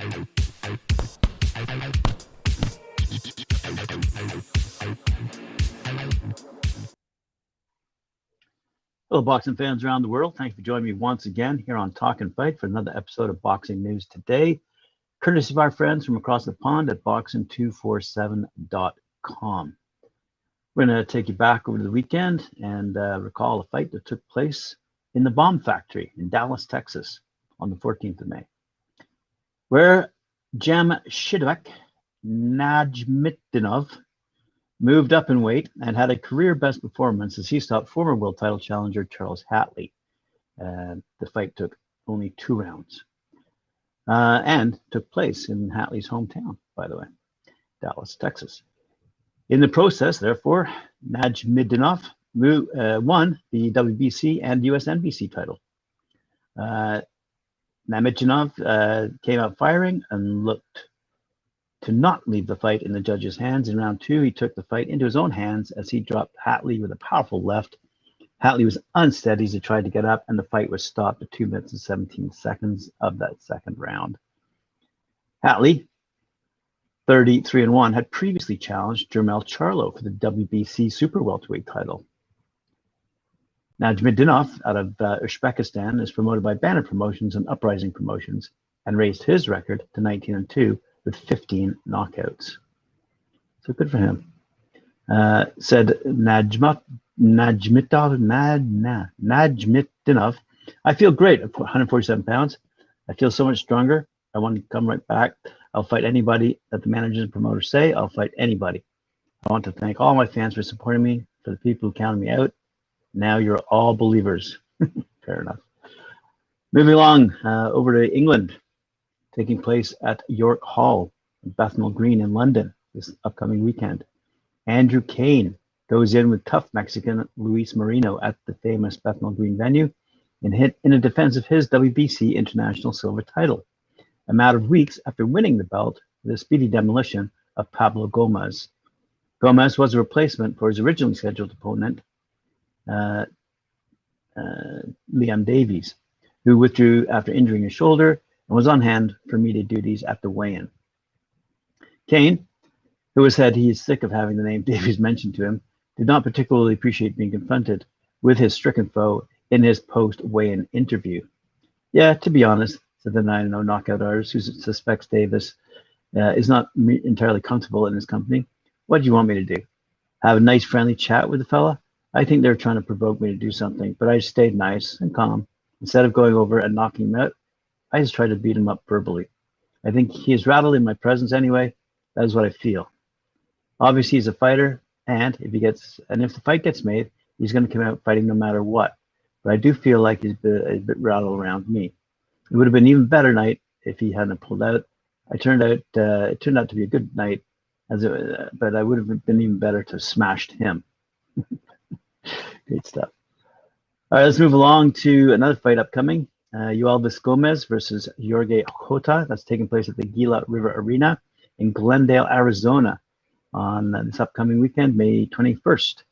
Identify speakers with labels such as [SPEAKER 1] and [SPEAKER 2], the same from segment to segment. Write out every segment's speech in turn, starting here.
[SPEAKER 1] Hello, boxing fans around the world. Thanks for joining me once again here on Talk and Fight for another episode of Boxing News Today, courtesy of our friends from across the pond at boxing247.com. We're going to take you back over the weekend and recall a fight that took place in the Bomb Factory in Dallas, Texas on the 14th of May, where Jamshidbek Najmitdinov moved up in weight and had a career best performance as he stopped former world title challenger Charles Hatley. The fight took only 2 rounds and took place in Hatley's hometown, by the way, Dallas, Texas. In the process, therefore, Najmitdinov won the WBC and US NBC title. Najmitdinov came out firing and looked to not leave the fight in the judge's hands. In round 2, he took the fight into his own hands as he dropped Hatley with a powerful left. Hatley was unsteady as he tried to get up, and the fight was stopped at 2 minutes and 17 seconds of that second round. Hatley, 33-1, had previously challenged Jermell Charlo for the WBC super welterweight title. Najmitdinov, out of Uzbekistan, is promoted by Banner Promotions and Uprising Promotions and raised his record to 19-2 with 15 knockouts. So good for him. Said Najmitdinov, I feel great at 147 pounds. I feel so much stronger. I want to come right back. I'll fight anybody that the managers and promoters say. I'll fight anybody. I want to thank all my fans for supporting me, for the people who counted me out. Now you're all believers. Fair enough. Moving along over to England, taking place at York Hall, Bethnal Green in London this upcoming weekend. Andrew Cain goes in with tough Mexican Luis Moreno at the famous Bethnal Green venue in a defense of his WBC International Silver title, a matter of weeks after winning the belt with a speedy demolition of Pablo Gómez. Gómez was a replacement for his originally scheduled opponent, Liam Davies, who withdrew after injuring his shoulder and was on hand for media duties at the weigh-in. Cain, who has said he is sick of having the name Davies mentioned to him, did not particularly appreciate being confronted with his stricken foe in his post-weigh-in interview. Yeah, to be honest, said the 9-0 knockout artist who suspects Davis is not entirely comfortable in his company. What do you want me to do? Have a nice friendly chat with the fella? I think they're trying to provoke me to do something, but I stayed nice and calm. Instead of going over and knocking him out, I just tried to beat him up verbally. I think he is rattled in my presence anyway. That is what I feel. Obviously, he's a fighter, and if the fight gets made, he's going to come out fighting no matter what. But I do feel like he's a bit rattled around me. It would have been an even better night if he hadn't pulled out. It turned out to be a good night, but I would have been even better to have smashed him. Great stuff. All right, let's move along to another fight upcoming. Yoelvis Gómez versus Jorge Cota. That's taking place at the Gila River Arena in Glendale, Arizona on this upcoming weekend, May 21st.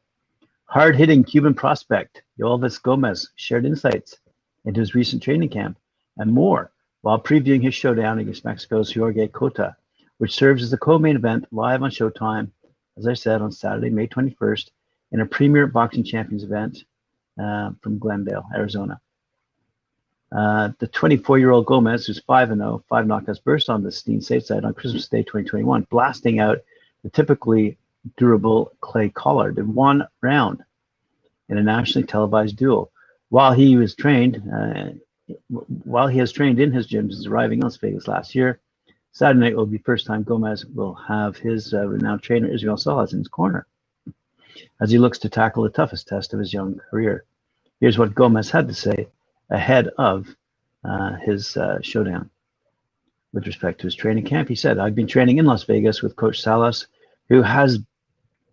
[SPEAKER 1] Hard-hitting Cuban prospect Yoelvis Gómez shared insights into his recent training camp and more while previewing his showdown against Mexico's Jorge Cota, which serves as the co-main event live on Showtime, as I said, on Saturday, May 21st, in a premier boxing champions event from Glendale, Arizona. The 24-year-old Gómez, who's 5-0, 5 knockouts, burst on the scene stateside on Christmas Day 2021, blasting out the typically durable Clay Collard in 1 round in a nationally televised duel. While he has trained in his gym since arriving in Las Vegas last year, Saturday night will be the first time Gómez will have his renowned trainer Israel Salas in his corner as he looks to tackle the toughest test of his young career. Here's what Gómez had to say ahead of his showdown. With respect to his training camp, he said, I've been training in Las Vegas with Coach Salas, who has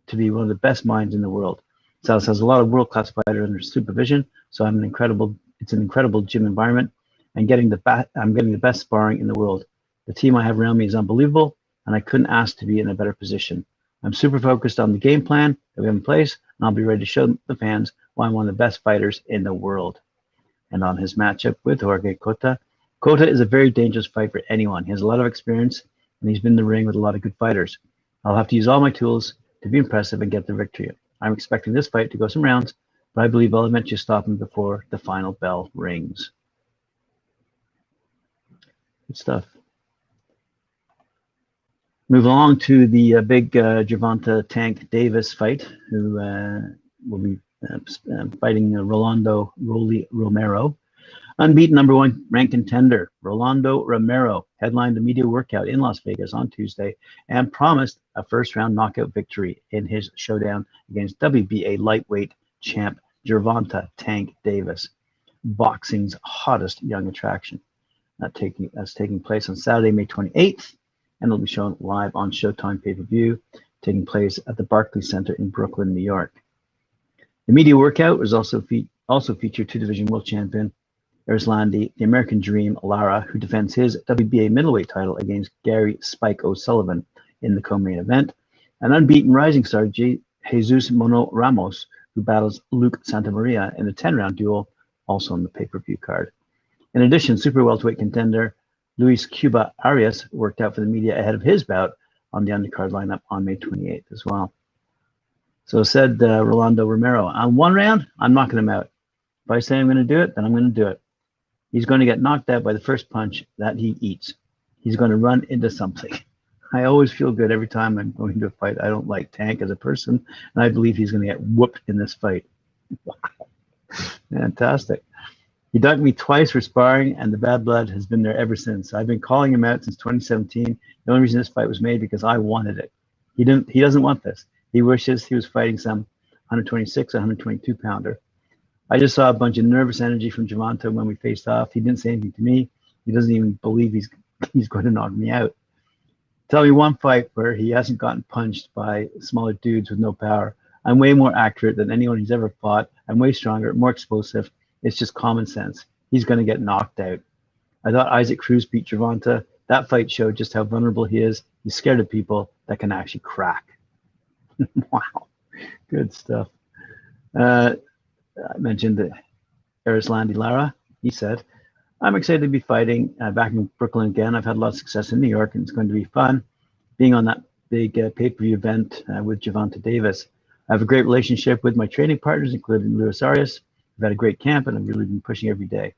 [SPEAKER 1] to be one of the best minds in the world. Salas has a lot of world-class fighters under supervision, so it's an incredible gym environment, and I'm getting the best sparring in the world. The team I have around me is unbelievable, and I couldn't ask to be in a better position. I'm super focused on the game plan that we have in place, and I'll be ready to show the fans why I'm one of the best fighters in the world. And on his matchup with Jorge Cota, Kota is a very dangerous fight for anyone. He has a lot of experience, and he's been in the ring with a lot of good fighters. I'll have to use all my tools to be impressive and get the victory. I'm expecting this fight to go some rounds, but I believe I'll eventually stop him before the final bell rings. Good stuff. Move along to the big Gervonta Tank Davis fight, who will be fighting Rolly Romero. Unbeaten #1 ranked contender, Rolando Romero, headlined the media workout in Las Vegas on Tuesday and promised a first-round knockout victory in his showdown against WBA lightweight champ Gervonta Tank Davis, boxing's hottest young attraction. That's taking place on Saturday, May 28th, and it'll be shown live on Showtime pay-per-view, taking place at the Barclays Center in Brooklyn, New York. The media workout was also featured two-division world champion Erislandy, the American Dream Lara, who defends his WBA middleweight title against Gary Spike O'Sullivan in the co-main event, and unbeaten rising star Jesus Mono Ramos, who battles Luke Santamaria in a 10-round duel, also on the pay-per-view card. In addition, super welterweight contender Luis Cuba Arias worked out for the media ahead of his bout on the undercard lineup on May 28th as well. So said Rolando Romero, on one round, I'm knocking him out. If I say I'm going to do it, then I'm going to do it. He's going to get knocked out by the first punch that he eats. He's going to run into something. I always feel good every time I'm going to a fight. I don't like Tank as a person, and I believe he's going to get whooped in this fight. Wow. Fantastic. He ducked me twice for sparring, and the bad blood has been there ever since. I've been calling him out since 2017. The only reason this fight was made because I wanted it. He doesn't want this. He wishes he was fighting some 126 or 122 pounder. I just saw a bunch of nervous energy from Gervonta when we faced off. He didn't say anything to me. He doesn't even believe he's going to knock me out. Tell me one fight where he hasn't gotten punched by smaller dudes with no power. I'm way more accurate than anyone he's ever fought. I'm way stronger, more explosive. It's just common sense. He's going to get knocked out. I thought Isaac Cruz beat Gervonta. That fight showed just how vulnerable he is. He's scared of people that can actually crack. Wow. Good stuff. I mentioned that Erislandy Lara. He said, I'm excited to be fighting back in Brooklyn again. I've had a lot of success in New York, and it's going to be fun being on that big pay-per-view event with Gervonta Davis. I have a great relationship with my training partners, including Luis Arias. We've had a great camp, and I've really been pushing every day.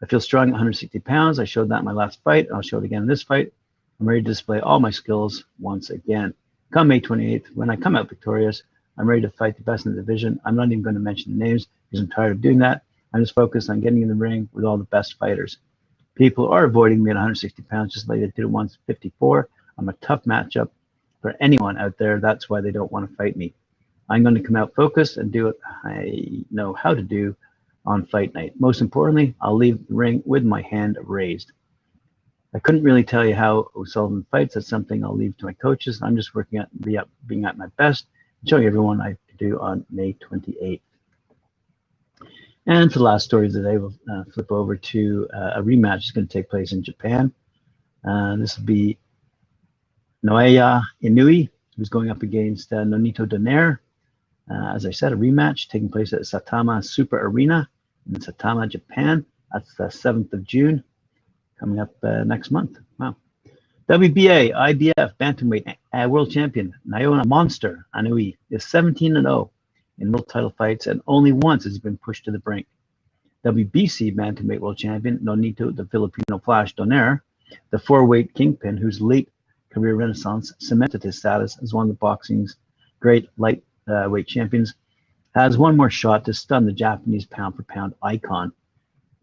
[SPEAKER 1] I feel strong at 160 pounds. I showed that in my last fight, and I'll show it again in this fight. I'm ready to display all my skills once again. Come May 28th, when I come out victorious, I'm ready to fight the best in the division. I'm not even going to mention the names because I'm tired of doing that. I'm just focused on getting in the ring with all the best fighters. People are avoiding me at 160 pounds just like they did at 154. I'm a tough matchup for anyone out there. That's why they don't want to fight me. I'm going to come out focused and do what I know how to do on fight night. Most importantly, I'll leave the ring with my hand raised. I couldn't really tell you how O'Sullivan fights. That's something I'll leave to my coaches. I'm just working at being at my best and showing everyone I can do on May 28th. And for the last story of the day, we'll flip over to a rematch that's going to take place in Japan. This will be Naoya Inoue, who's going up against Nonito Donaire. As I said, a rematch taking place at Saitama Super Arena in Saitama, Japan. That's the 7th of June, coming up next month. Wow. WBA, IBF, Bantamweight World Champion Naoya Monster Inoue is 17-0 in world title fights, and only once has he been pushed to the brink. WBC Bantamweight World Champion Nonito the Filipino Flash Donaire, the 4-weight kingpin whose late career renaissance cemented his status as one of the boxing's great lightweight champions, has one more shot to stun the Japanese pound-for-pound icon.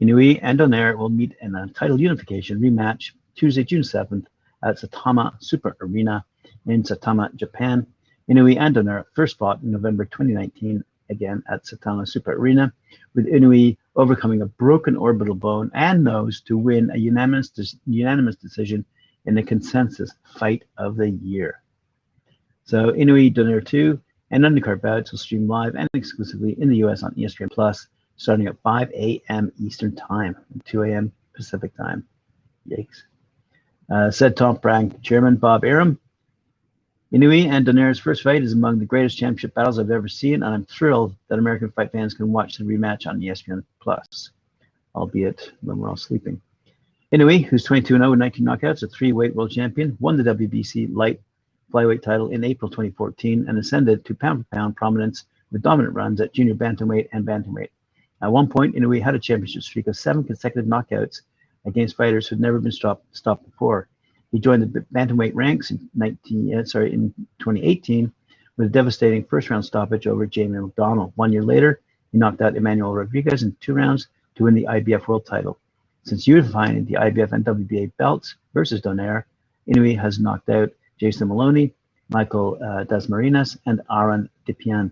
[SPEAKER 1] Inoue and Donaire will meet in a title unification rematch Tuesday, June 7th at Saitama Super Arena in Saitama, Japan. Inoue and Donaire first fought in November 2019, again at Saitama Super Arena, with Inoue overcoming a broken orbital bone and nose to win a unanimous decision in the consensus fight of the year. So Inoue, Donaire 2, and undercard bouts will stream live and exclusively in the US on ESPN Plus, starting at 5 a.m. Eastern Time and 2 a.m. Pacific Time. Yikes. Said Top Rank Chairman Bob Arum, Inoue and Donaire's first fight is among the greatest championship battles I've ever seen, and I'm thrilled that American fight fans can watch the rematch on ESPN Plus, albeit when we're all sleeping. Inoue, who's 22-0 with 19 knockouts, a 3-weight world champion, won the WBC light flyweight title in April 2014 and ascended to pound-for-pound prominence with dominant runs at junior bantamweight and bantamweight. At one point, Inoue had a championship streak of 7 consecutive knockouts against fighters who had never been stopped before. He joined the bantamweight ranks in 2018 with a devastating first-round stoppage over Jamie McDonnell. 1 year later, he knocked out Emmanuel Rodriguez in 2 rounds to win the IBF world title. Since unifying the IBF and WBA belts versus Donaire, Inoue has knocked out Jason Maloney, Michael Dasmariñas, and Aaron Dipian.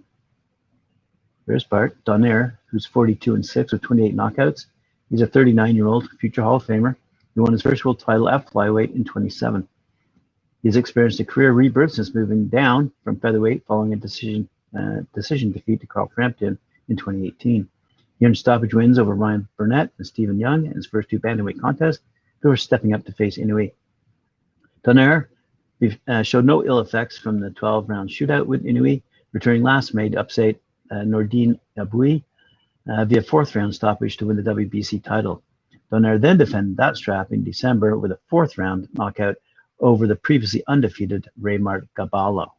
[SPEAKER 1] For his part, Donaire, who's 42-6 with 28 knockouts, he's a 39-year-old future Hall of Famer. He won his first world title at flyweight in 27. He's experienced a career rebirth since moving down from featherweight following a decision defeat to Carl Frampton in 2018. He earned stoppage wins over Ryan Burnett and Stephen Young in his first 2 bantamweight contests before stepping up to face Inoue. Donaire showed no ill effects from the 12-round shootout with Inoue, returning last May to upset Nordine Aboui via 4th-round stoppage to win the WBC title. Donaire then defended that strap in December with a 4th-round knockout over the previously undefeated Raymart Gaballo.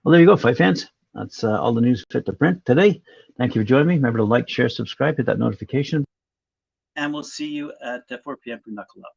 [SPEAKER 1] Well, there you go, fight fans. That's all the news fit to print today. Thank you for joining me. Remember to like, share, subscribe, hit that notification, and we'll see you at 4 p.m. for Knuckle Up.